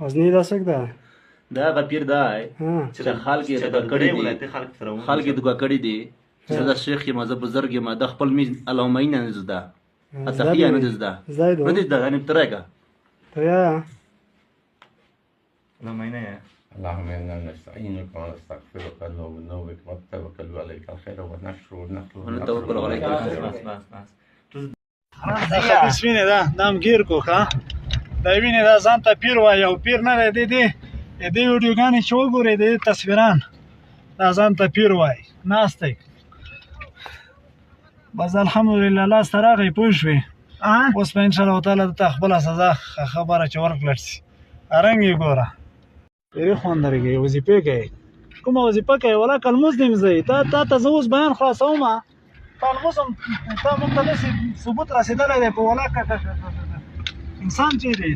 غزني دا څوک ده؟ دا هغه پیر دی چې د خلک یې دغه کړي دي، خلک یې دغه کړي دي چې زه شیخ یم، زه بزرګ یم، د خپل مې اللهم اینا نه زده اتقیه نه زده زایدو نه زده یعنی ترګه تریا اللهم اینا اللهم انا نستعينك ونستغفرك ونتوبك ونتوكل عليك الخير ونشكر ونتوكل عليك. بسم الله دا نام گیر کو ښه دا وینې دا ځان ته پیر وایي او پیر نه دی دې ویډیوګانې چې وګورئ د تصویران دا ځان ته پیر وایي ناست دی بس الحمدلله لاس ته راغی پوه شوې اوس به انشاءالله تعالی درته خپله سزا خبره چې ورکړل شي رنګ یې ګوره ډېرې خوند درکوي وظیفې کوي کومه وظیفه کوي ولاکه لمونځ دې مځئ تا ته زه اوس بیان خلاصوم تا لمونځ هم تا موږ ته داسې ثبوت رسېدلی دی په ولاکه انسان چې دی